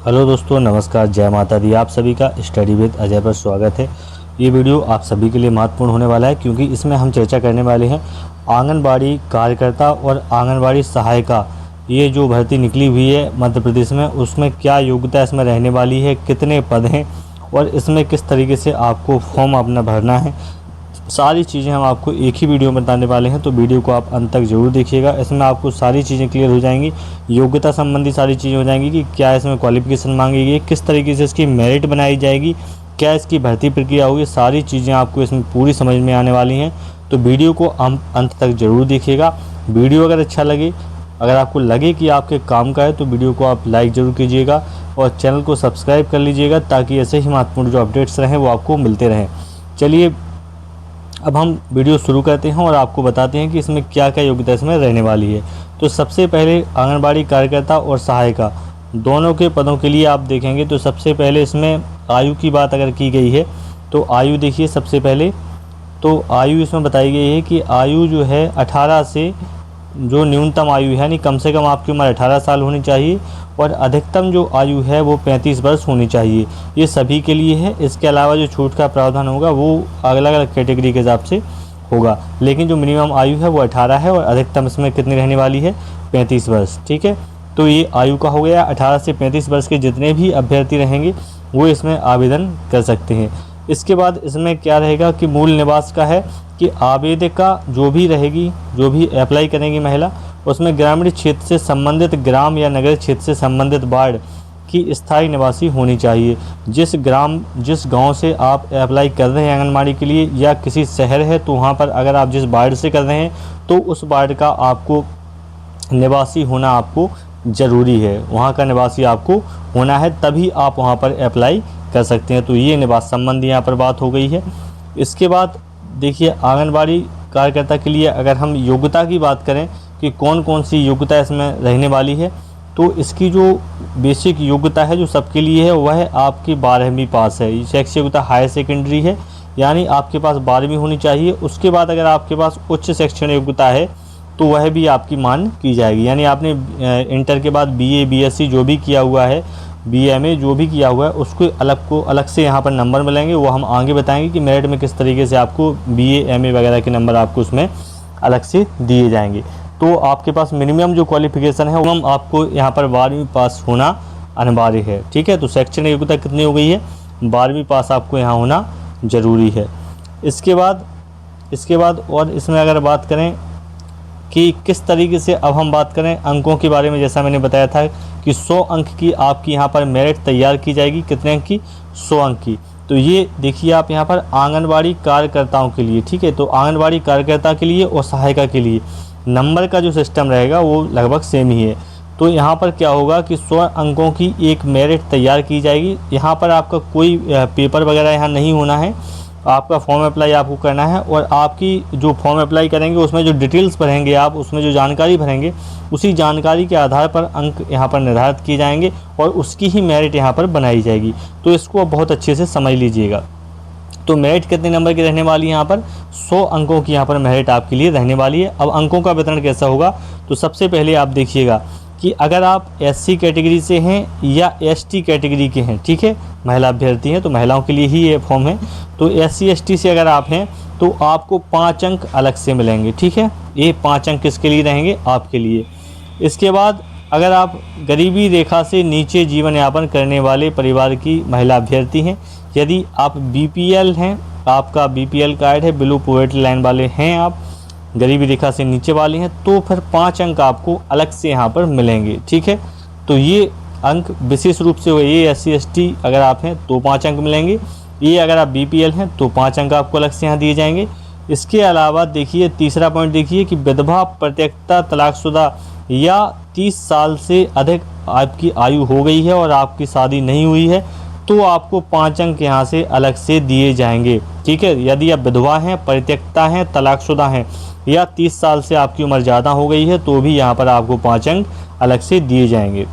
Hello दोस्तों, नमस्कार, जय माता दी। आप सभी का स्टडी विद अजय पर स्वागत है। ये वीडियो आप सभी के लिए महत्वपूर्ण होने वाला है क्योंकि इसमें हम चर्चा करने वाले हैं आंगनबाड़ी कार्यकर्ता और आंगनबाड़ी सहायिका। ये जो भर्ती निकली हुई है मध्य प्रदेश में, उसमें क्या योग्यता इसमें रहने वाली है, कितने पद हैं और इसमें किस तरीके से आपको फॉर्म अपना भरना है, सारी चीज़ें हम आपको एक ही वीडियो में बताने वाले हैं। तो वीडियो को आप अंत तक ज़रूर देखिएगा। इसमें आपको सारी चीज़ें क्लियर हो जाएंगी, योग्यता संबंधी सारी चीज़ें हो जाएंगी कि क्या इसमें क्वालिफिकेशन मांगी गई है, किस तरीके से इसकी मेरिट बनाई जाएगी, क्या इसकी भर्ती प्रक्रिया होगी, सारी चीज़ें आपको इसमें पूरी समझ में आने वाली हैं। तो वीडियो को अंत तक ज़रूर देखिएगा। वीडियो अगर अच्छा लगे, अगर आपको लगे कि आपके काम का है, तो वीडियो को आप लाइक ज़रूर कीजिएगा और चैनल को सब्सक्राइब कर लीजिएगा ताकि ऐसे ही महत्वपूर्ण जो अपडेट्स रहें वो आपको मिलते रहें। चलिए अब हम वीडियो शुरू करते हैं और आपको बताते हैं कि इसमें क्या क्या योग्यता इसमें रहने वाली है। तो सबसे पहले आंगनबाड़ी कार्यकर्ता और सहायिका दोनों के पदों के लिए आप देखेंगे तो सबसे पहले इसमें आयु की बात अगर की गई है तो आयु देखिए। सबसे पहले तो आयु इसमें बताई गई है कि आयु जो है 18 से जो न्यूनतम आयु है, यानी कम से कम आपकी उम्र 18 साल होनी चाहिए और अधिकतम जो आयु है वो 35 वर्ष होनी चाहिए। ये सभी के लिए है। इसके अलावा जो छूट का प्रावधान होगा वो अलग अलग कैटेगरी के हिसाब से होगा, लेकिन जो मिनिमम आयु है वो 18 है और अधिकतम इसमें कितनी रहने वाली है, 35 वर्ष। ठीक है, तो ये आयु का हो गया। 18 से 35 वर्ष के जितने भी अभ्यर्थी रहेंगे वो इसमें आवेदन कर सकते हैं। इसके बाद इसमें क्या रहेगा कि मूल निवास का है कि आवेदिका जो भी रहेगी, जो भी अप्लाई करेंगी महिला, उसमें ग्रामीण क्षेत्र से संबंधित ग्राम या नगर क्षेत्र से संबंधित वार्ड की स्थायी निवासी होनी चाहिए। जिस गांव से आप अप्लाई कर रहे हैं आंगनबाड़ी के लिए या किसी शहर है तो वहां पर अगर आप जिस वार्ड से कर रहे हैं तो उस वार्ड का आपको निवासी होना आपको ज़रूरी है। वहाँ का निवासी आपको होना है, तभी आप वहाँ पर अप्लाई कर सकते हैं। तो ये निवास संबंधी यहाँ पर बात हो गई है। इसके बाद देखिए आंगनबाड़ी कार्यकर्ता के लिए अगर हम योग्यता की बात करें कि कौन कौन सी योग्यता इसमें रहने वाली है, तो इसकी जो बेसिक योग्यता है जो सबके लिए है वह है आपकी 12वीं पास है। शैक्षिक योग्यता हायर सेकेंडरी है, यानी आपके पास 12वीं होनी चाहिए। उसके बाद अगर आपके पास उच्च शैक्षणिक योग्यता है तो वह भी आपकी मान की जाएगी, यानी आपने इंटर के बाद BA BSc जो भी किया हुआ है, BMA जो भी किया हुआ है, उसको अलग से यहाँ पर नंबर मिलेंगे। वो हम आगे बताएंगे कि मेरिट में किस तरीके से आपको BA MA वगैरह के नंबर आपको उसमें अलग से दिए जाएंगे। तो आपके पास मिनिमम जो क्वालिफिकेशन है वो आपको यहाँ पर 12वीं पास होना अनिवार्य है। ठीक है, तो शैक्षणिक योग्यता कितनी हो गई है, 12वीं पास आपको यहाँ होना ज़रूरी है। इसके बाद और इसमें अगर बात करें कि किस तरीके से, अब हम बात करें अंकों के बारे में। जैसा मैंने बताया था कि 100 अंक की आपकी यहाँ पर मेरिट तैयार की जाएगी। कितने अंक की, 100 अंक की। तो ये देखिए आप यहाँ पर आंगनबाड़ी कार्यकर्ताओं के लिए। ठीक है, तो आंगनबाड़ी कार्यकर्ता के लिए और सहायिका के लिए नंबर का जो सिस्टम रहेगा वो लगभग सेम ही है। तो यहाँ पर क्या होगा कि 100 अंकों की एक मेरिट तैयार की जाएगी। यहाँ पर आपका कोई पेपर वगैरह यहाँ नहीं होना है, आपका फॉर्म अप्लाई आपको करना है और आपकी जो फॉर्म अप्लाई करेंगे उसमें जो डिटेल्स भरेंगे आप, उसमें जो जानकारी भरेंगे, उसी जानकारी के आधार पर अंक यहाँ पर निर्धारित किए जाएंगे और उसकी ही मेरिट यहाँ पर बनाई जाएगी। तो इसको बहुत अच्छे से समझ लीजिएगा। तो मेरिट कितने नंबर की रहने वाली है, यहाँ पर 100 अंकों की यहाँ पर मेरिट आपके लिए रहने वाली है। अब अंकों का वितरण कैसा होगा, तो सबसे पहले आप देखिएगा कि अगर आप SC कैटेगरी से हैं या ST कैटेगरी के हैं, ठीक है, महिला अभ्यर्थी हैं, तो महिलाओं के लिए ही ये फॉर्म है। तो SC ST से अगर आप हैं तो आपको 5 अंक अलग से मिलेंगे। ठीक है, ये 5 अंक किसके लिए रहेंगे, आपके लिए। इसके बाद अगर आप गरीबी रेखा से नीचे जीवन यापन करने वाले परिवार की महिला अभ्यर्थी हैं, यदि आप BPL हैं, आपका BPL कार्ड है, बिलो पॉवर्टी लाइन वाले हैं, आप गरीबी रेखा से नीचे वाले हैं, तो फिर 5 अंक आपको अलग से यहाँ पर मिलेंगे। ठीक है, तो ये अंक विशेष रूप से हुए। ये SC ST अगर आप हैं तो 5 अंक मिलेंगे। ये अगर आप BPL हैं तो 5 अंक आपको अलग से यहाँ दिए जाएंगे। इसके अलावा देखिए तीसरा पॉइंट देखिए कि विधवा, परित्यक्ता, तलाकशुदा या 30 साल से अधिक आपकी आयु हो गई है और आपकी शादी नहीं हुई है तो आपको 5 अंक यहाँ से अलग से दिए जाएंगे। ठीक है, यदि आप विधवा हैं, परित्यक्ता हैं, तलाकशुदा हैं या 30 साल से आपकी उम्र ज़्यादा हो गई है तो भी यहाँ पर आपको 5 अंक अलग से दिए जाएंगे।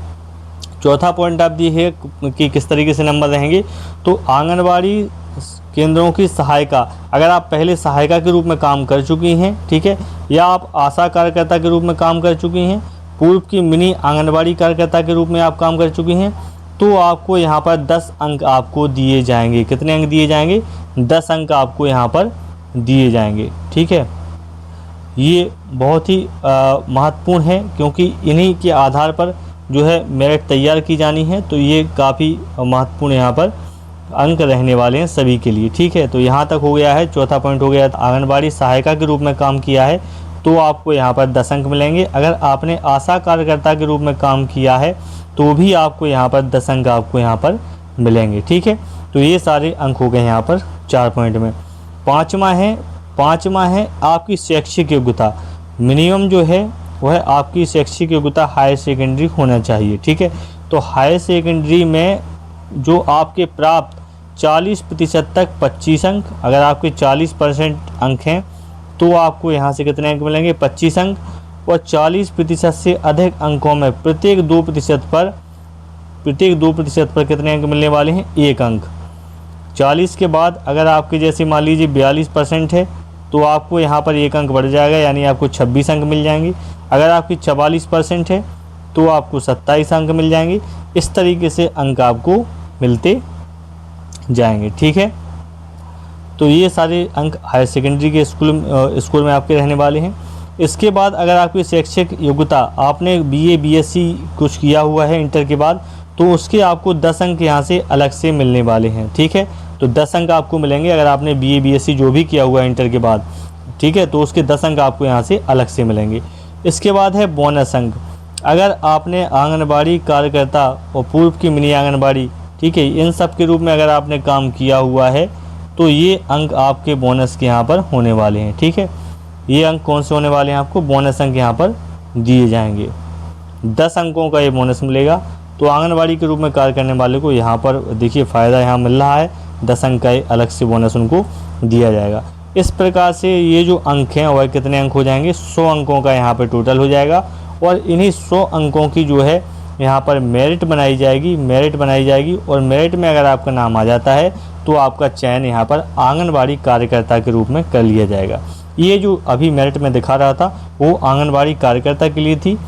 चौथा पॉइंट आप दिए है कि किस तरीके से नंबर रहेंगे, तो आंगनबाड़ी केंद्रों की सहायिका, अगर आप पहले सहायिका के रूप में काम कर चुकी हैं, ठीक है, या आप आशा कार्यकर्ता के रूप में काम कर चुकी हैं, पूर्व की मिनी आंगनबाड़ी कार्यकर्ता के रूप में आप काम कर चुकी हैं, तो आपको यहाँ पर 10 अंक आपको दिए जाएंगे। कितने अंक दिए जाएंगे? 10 अंक आपको यहाँ पर दिए जाएंगे। ठीक है, ये बहुत ही महत्वपूर्ण है, क्योंकि इन्हीं के आधार पर जो है मेरिट तैयार की जानी है। तो ये काफ़ी महत्वपूर्ण यहाँ पर अंक रहने वाले हैं सभी के लिए। ठीक है, तो यहाँ तक हो गया है। चौथा पॉइंट हो गया, आंगनबाड़ी सहायिका के रूप में काम किया है तो आपको यहाँ पर 10 अंक मिलेंगे। अगर आपने आशा कार्यकर्ता के रूप में काम किया है तो भी आपको यहाँ पर 10 अंक आपको यहाँ पर मिलेंगे। ठीक है, तो ये सारे अंक हो गए यहाँ पर 4 पॉइंट में। पाँचवा है आपकी शैक्षिक योग्यता। मिनिमम जो है वह आपकी शैक्षिक योग्यता हायर सेकेंडरी होना चाहिए। ठीक है, तो हायर सेकेंडरी में जो आपके प्राप्त 40% तक 25 अंक, अगर आपके 40% अंक हैं तो आपको यहाँ से कितने अंक मिलेंगे? 25 अंक। और 40% से अधिक अंकों में प्रत्येक 2% पर कितने अंक मिलने वाले हैं? 1 अंक। 40 के बाद अगर आपके जैसे मान लीजिए 42% है तो आपको यहाँ पर 1 अंक बढ़ जाएगा, यानी आपको 26 अंक मिल जाएंगे। अगर आपकी 44% है तो आपको 27 अंक मिल जाएंगे। इस तरीके से अंक आपको मिलते जाएंगे। ठीक है, तो ये सारे अंक हायर सेकेंडरी के स्कूल में आपके रहने वाले हैं। इसके बाद अगर आपकी शैक्षिक योग्यता, आपने BA BSc कुछ किया हुआ है इंटर के बाद, तो उसके आपको 10 अंक यहाँ से अलग से मिलने वाले हैं। ठीक है, तो 10 अंक आपको मिलेंगे अगर आपने BA BSc जो भी किया हुआ है इंटर के बाद। ठीक है, तो उसके 10 अंक आपको यहाँ से अलग से मिलेंगे। इसके बाद है बोनस अंक। अगर आपने आंगनबाड़ी कार्यकर्ता और पूर्व की मिनी आंगनबाड़ी, ठीक है, इन सब के रूप में अगर आपने काम किया हुआ है तो ये अंक आपके बोनस के यहाँ पर होने वाले हैं। ठीक है, ये अंक कौन से होने वाले हैं? आपको बोनस अंक यहाँ पर दिए जाएंगे। 10 अंकों का ये बोनस मिलेगा। तो आंगनबाड़ी के रूप में कार्य करने वाले को यहाँ पर देखिए फ़ायदा यहाँ मिल रहा है, 10 अंक का अलग से बोनस उनको दिया जाएगा। इस प्रकार से ये जो अंक हैं वह कितने अंक हो जाएंगे? 100 अंकों का यहाँ पर टोटल हो जाएगा। और इन्हीं 100 अंकों की जो है यहाँ पर मेरिट बनाई जाएगी। और मेरिट में अगर आपका नाम आ जाता है तो आपका चयन यहाँ पर आंगनबाड़ी कार्यकर्ता के रूप में कर लिया जाएगा। ये जो अभी मेरिट में दिखा रहा था वो आंगनबाड़ी कार्यकर्ता के लिए थी।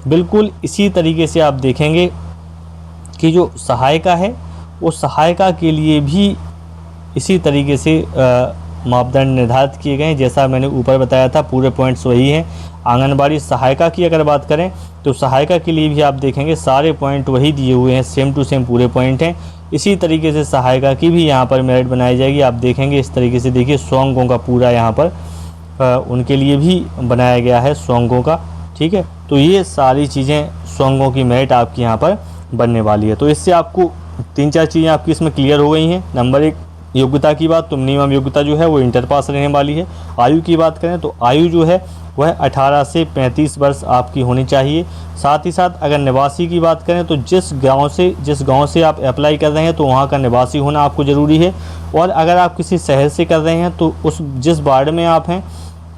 बिल्कुल इसी तरीके से आप देखेंगे कि जो सहायिका है वो सहायिका के लिए भी इसी तरीके से मापदंड निर्धारित किए गए हैं। जैसा मैंने ऊपर बताया था, पूरे पॉइंट्स वही हैं। आंगनबाड़ी सहायिका की अगर बात करें तो सहायिका के लिए भी आप देखेंगे सारे पॉइंट वही दिए हुए हैं, सेम टू सेम पूरे पॉइंट हैं। इसी तरीके से सहायिका की भी यहाँ पर मेरिट बनाई जाएगी। आप देखेंगे इस तरीके से, देखिए 100 अंकों का पूरा यहाँ पर उनके लिए भी बनाया गया है, 100 अंकों का। ठीक है, तो ये सारी चीज़ें 100 अंकों की मेरिट आपकी यहाँ पर बनने वाली है। तो इससे आपको 3-4 चीज़ें आपकी इसमें क्लियर हो गई हैं। नंबर 1 योग्यता की बात, तो मिनिमम योग्यता जो है वो इंटर पास रहने वाली है। आयु की बात करें तो आयु जो है वह 18 से 35 वर्ष आपकी होनी चाहिए। साथ ही साथ अगर निवासी की बात करें तो जिस गांव से आप अप्लाई कर रहे हैं तो वहां का निवासी होना आपको ज़रूरी है। और अगर आप किसी शहर से कर रहे हैं तो जिस वार्ड में आप हैं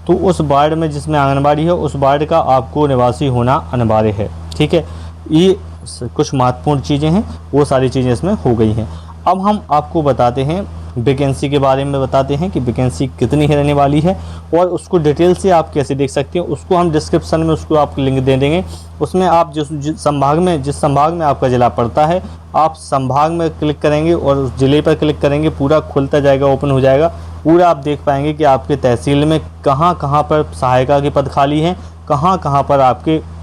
तो उस वार्ड में जिसमें आंगनबाड़ी है उस वार्ड का आपको निवासी होना अनिवार्य है। ठीक है, ये कुछ महत्वपूर्ण चीज़ें हैं, वो सारी चीज़ें इसमें हो गई हैं। अब हम आपको बताते हैं वैकेंसी के बारे में, बताते हैं कि वैकेंसी कितनी रहने वाली है और उसको डिटेल से आप कैसे देख सकते हैं। उसको हम डिस्क्रिप्शन में उसको आपको लिंक दे देंगे। उसमें आप जिस संभाग में आपका ज़िला पड़ता है, आप संभाग में क्लिक करेंगे और उस ज़िले पर क्लिक करेंगे, पूरा खुलता जाएगा, ओपन हो जाएगा। पूरा आप देख पाएंगे कि आपके तहसील में कहाँ कहाँ पर सहायिका के पद खाली हैं, कहाँ कहाँ पर आपके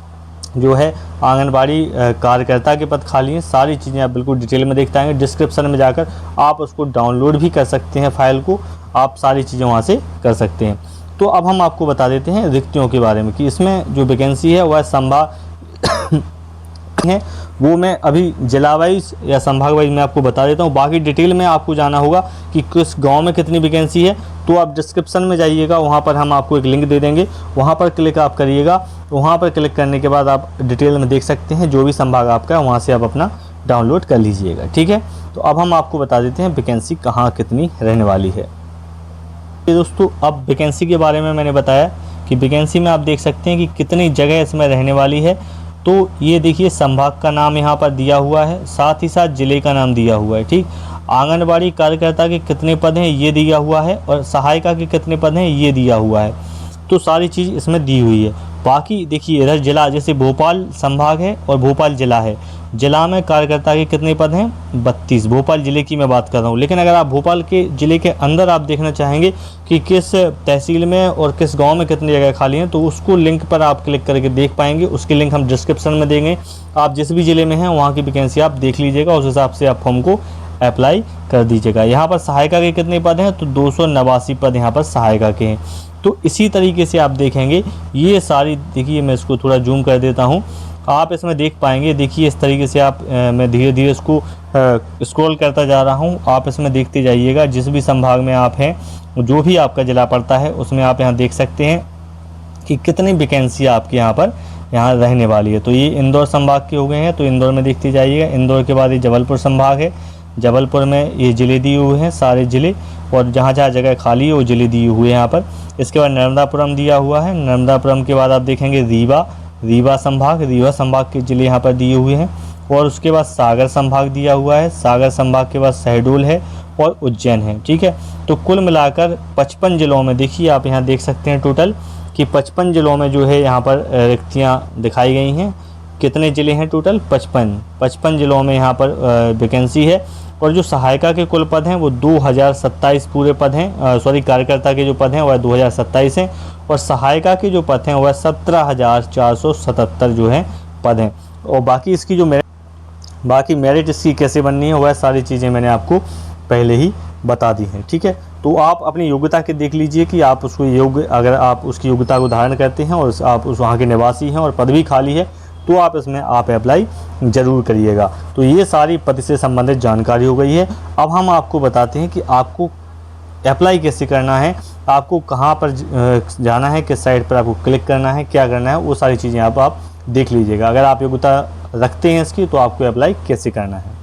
जो है आंगनबाड़ी कार्यकर्ता के पद खाली हैं। सारी चीज़ें आप बिल्कुल डिटेल में देख पाएंगे। डिस्क्रिप्शन में जाकर आप उसको डाउनलोड भी कर सकते हैं, फाइल को आप सारी चीज़ें वहाँ से कर सकते हैं। तो अब हम आपको बता देते हैं रिक्तियों के बारे में कि इसमें जो वैकेंसी है वह संभाग है, वो मैं अभी जिला वाइज या संभाग वाइज मैं आपको बता देता हूँ। बाकी डिटेल में आपको जाना होगा कि किस गांव में कितनी वैकेंसी है, तो आप डिस्क्रिप्शन में जाइएगा, वहाँ पर हम आपको एक लिंक दे देंगे, वहाँ पर क्लिक आप करिएगा। वहाँ पर क्लिक करने के बाद आप डिटेल में देख सकते हैं जो भी संभाग आपका है, वहाँ से आप अपना डाउनलोड कर लीजिएगा। ठीक है, तो अब हम आपको बता देते हैं वैकेंसी कहाँ कितनी रहने वाली है। दोस्तों, अब वैकेंसी के बारे में मैंने बताया कि वैकेंसी में आप देख सकते हैं कि कितनी जगह इसमें रहने वाली है। तो ये देखिए संभाग का नाम यहाँ पर दिया हुआ है, साथ ही साथ ज़िले का नाम दिया हुआ है। ठीक, आंगनबाड़ी कार्यकर्ता के कितने पद हैं ये दिया हुआ है और सहायिका के कितने पद हैं ये दिया हुआ है। तो सारी चीज़ इसमें दी हुई है। बाकी देखिए इधर ज़िला, जैसे भोपाल संभाग है और भोपाल ज़िला है, जिला में कार्यकर्ता के कितने पद हैं? 32। भोपाल ज़िले की मैं बात कर रहा हूँ। लेकिन अगर आप भोपाल के ज़िले के अंदर आप देखना चाहेंगे कि किस तहसील में और किस गांव में कितनी जगह खाली हैं, तो उसको लिंक पर आप क्लिक करके देख पाएंगे। उसकी लिंक हम डिस्क्रिप्शन में देंगे। आप जिस भी ज़िले में हैं वहाँ की वैकेंसी आप देख लीजिएगा, उस हिसाब से आप फॉर्म को अप्लाई कर दीजिएगा। यहाँ पर सहायिका के कितने पद हैं? तो 289 पद यहाँ पर सहायिका के हैं। तो इसी तरीके से आप देखेंगे ये सारी, देखिए मैं इसको थोड़ा जूम कर देता हूँ, आप इसमें देख पाएंगे। देखिए इस तरीके से आप मैं धीरे धीरे इसको स्क्रॉल करता जा रहा हूँ, आप इसमें देखते जाइएगा। जिस भी संभाग में आप हैं, जो भी आपका जिला पड़ता है, उसमें आप यहाँ देख सकते हैं कि कितनी वैकेंसी आपके यहाँ रहने वाली है। तो ये इंदौर संभाग के हो गए हैं, तो इंदौर में देखते जाइएगा। इंदौर के बाद ये जबलपुर संभाग है, जबलपुर में ये ज़िले दिए हुए हैं, सारे ज़िले, और जहाँ जहाँ जगह खाली है वो ज़िले दिए हुए हैं यहाँ पर। इसके बाद नर्मदापुरम दिया हुआ है। नर्मदापुरम के बाद आप देखेंगे रीवा संभाग के ज़िले यहाँ पर दिए हुए हैं। और उसके बाद सागर संभाग दिया हुआ है, सागर संभाग के बाद शहडोल है और उज्जैन है। ठीक है, तो कुल मिलाकर 55 ज़िलों में, देखिए आप यहाँ देख सकते हैं टोटल कि 55 ज़िलों में जो है यहाँ पर रिक्तियाँ दिखाई गई हैं। कितने ज़िले हैं टोटल? 55 ज़िलों में यहाँ पर वैकेंसी है। और जो सहायिका के कुल पद हैं वो 2027 पूरे पद हैं, कार्यकर्ता के जो पद हैं वह 2027 हैं, और सहायिका के जो पद हैं वह 17,477 जो हैं पद हैं। और बाकी इसकी जो मेरिट इसकी कैसे बननी है वह सारी चीज़ें मैंने आपको पहले ही बता दी हैं। ठीक है, तो आप अपनी योग्यता के देख लीजिए कि आप उसको योग्य, अगर आप उसकी योग्यता को धारण करते हैं और आप उस वहाँ के निवासी हैं और पद भी खाली है, तो आप इसमें आप अप्लाई ज़रूर करिएगा। तो ये सारी पद से संबंधित जानकारी हो गई है। अब हम आपको बताते हैं कि आपको अप्लाई कैसे करना है, आपको कहाँ पर जाना है, किस साइट पर आपको क्लिक करना है, क्या करना है, वो सारी चीज़ें आप देख लीजिएगा। अगर आप योग्यता रखते हैं इसकी, तो आपको अप्लाई कैसे करना है।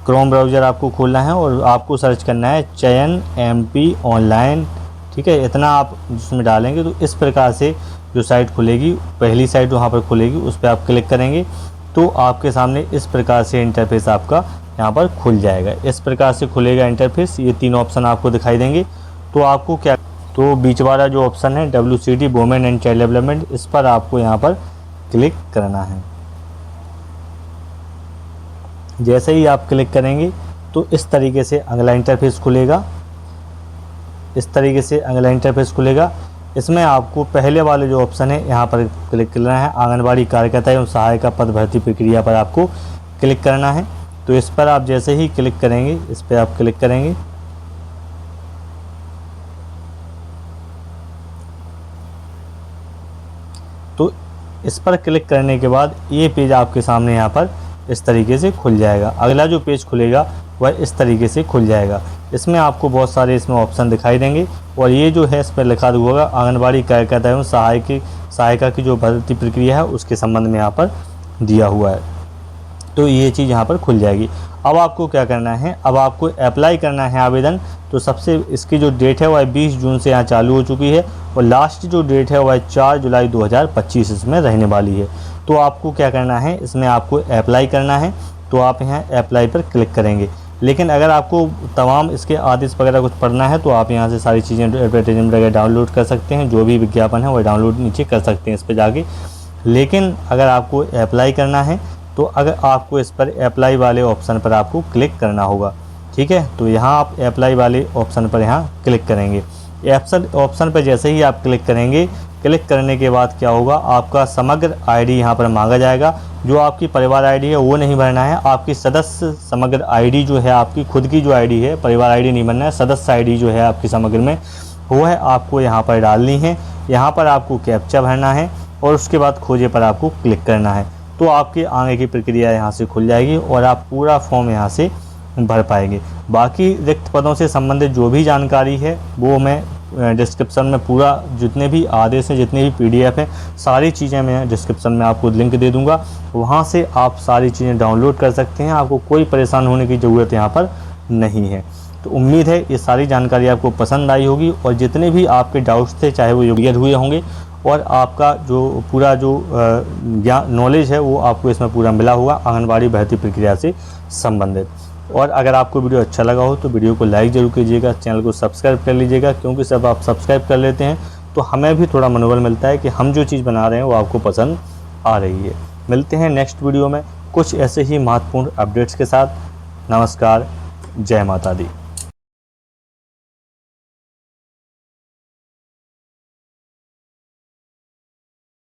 क्रोम ब्राउज़र आपको खोलना है और आपको सर्च करना है चयन MP ऑनलाइन। ठीक है, इतना आप जिसमें डालेंगे तो इस प्रकार से जो साइट खुलेगी, पहली साइट वहाँ पर खुलेगी, उस पर आप क्लिक करेंगे तो आपके सामने इस प्रकार से इंटरफेस आपका यहाँ पर खुल जाएगा। इस प्रकार से खुलेगा इंटरफेस। ये 3 ऑप्शन आपको दिखाई देंगे। तो आपको क्या, तो बीच वाला जो ऑप्शन है WCD women and child development, इस पर आपको यहाँ पर क्लिक करना है। जैसे ही आप क्लिक करेंगे तो इस तरीके से अगला इंटरफेस खुलेगा। इसमें आपको पहले वाले जो ऑप्शन है यहाँ पर क्लिक करना है, आंगनबाड़ी कार्यकर्ता एवं सहायिका पद भर्ती प्रक्रिया पर आपको क्लिक करना है। तो इस पर आप जैसे ही क्लिक करेंगे, इस पर आप क्लिक करेंगे तो इस पर क्लिक करने के बाद ये पेज आपके सामने यहाँ पर इस तरीके से खुल जाएगा। अगला जो पेज खुलेगा वह इस तरीके से खुल जाएगा। इसमें आपको बहुत सारे इसमें ऑप्शन दिखाई देंगे और ये जो है इस पर लिखा होगा आंगनबाड़ी कार्यकर्ता एवं सहायिका की जो भर्ती प्रक्रिया है उसके संबंध में यहाँ पर दिया हुआ है। तो ये चीज़ यहाँ पर खुल जाएगी। अब आपको क्या करना है, अब आपको अप्लाई करना है आवेदन। तो सबसे इसकी जो डेट है वह 20 जून से यहाँ चालू हो चुकी है और लास्ट जो डेट है वह 4 जुलाई 2025 इसमें रहने वाली है। तो आपको क्या करना है, इसमें आपको अप्लाई करना है। तो आप यहाँ अप्लाई पर क्लिक करेंगे। लेकिन अगर आपको तमाम इसके आदेश वगैरह कुछ पढ़ना है तो आप यहाँ से सारी चीज़ें एडवर्टाइजमेंट वगैरह डाउनलोड कर सकते हैं, जो भी विज्ञापन है वह डाउनलोड नीचे कर सकते हैं इस पर जाके। लेकिन अगर आपको अप्लाई करना है तो अगर आपको इस पर अप्लाई वाले ऑप्शन पर आपको क्लिक करना होगा। ठीक है, तो यहाँ आप अप्लाई वाले ऑप्शन पर यहाँ क्लिक करेंगे। ऑप्शन पर जैसे ही आप क्लिक करेंगे, क्लिक करने के बाद क्या होगा, आपका समग्र आईडी यहाँ पर मांगा जाएगा। जो आपकी परिवार आईडी है वो नहीं भरना है, आपकी सदस्य समग्र आईडी जो है, आपकी खुद की जो आईडी है, परिवार आईडी नहीं भरना है, सदस्य आईडी जो है आपकी समग्र में वो है आपको यहाँ पर डालनी है। यहाँ पर आपको कैप्चा भरना है और उसके बाद खोजे पर आपको क्लिक करना है। तो आपकी आगे की प्रक्रिया यहाँ से खुल जाएगी और आप पूरा फॉर्म यहाँ से भर पाएंगे। बाकी रिक्त पदों से संबंधित जो भी जानकारी है वो मैं डिस्क्रिप्शन में पूरा, जितने भी आदेश हैं, जितनी भी PDF हैं, सारी चीज़ें मैं डिस्क्रिप्शन में आपको लिंक दे दूंगा। वहाँ से आप सारी चीज़ें डाउनलोड कर सकते हैं। आपको कोई परेशान होने की ज़रूरत यहाँ पर नहीं है। तो उम्मीद है ये सारी जानकारी आपको पसंद आई होगी और जितने भी आपके डाउट्स थे चाहे वो क्लियर हुए होंगे और आपका जो पूरा जो ज्ञान नॉलेज है वो आपको इसमें पूरा मिला होगा आंगनबाड़ी भर्ती प्रक्रिया से संबंधित। और अगर आपको वीडियो अच्छा लगा हो तो वीडियो को लाइक ज़रूर कीजिएगा, चैनल को सब्सक्राइब कर लीजिएगा, क्योंकि जब आप सब्सक्राइब कर लेते हैं तो हमें भी थोड़ा मनोबल मिलता है कि हम जो चीज़ बना रहे हैं वो आपको पसंद आ रही है। मिलते हैं नेक्स्ट वीडियो में। कुछ ऐसे ही महत्वपूर्ण अपडेट्स के साथ। नमस्कार, जय माता दी।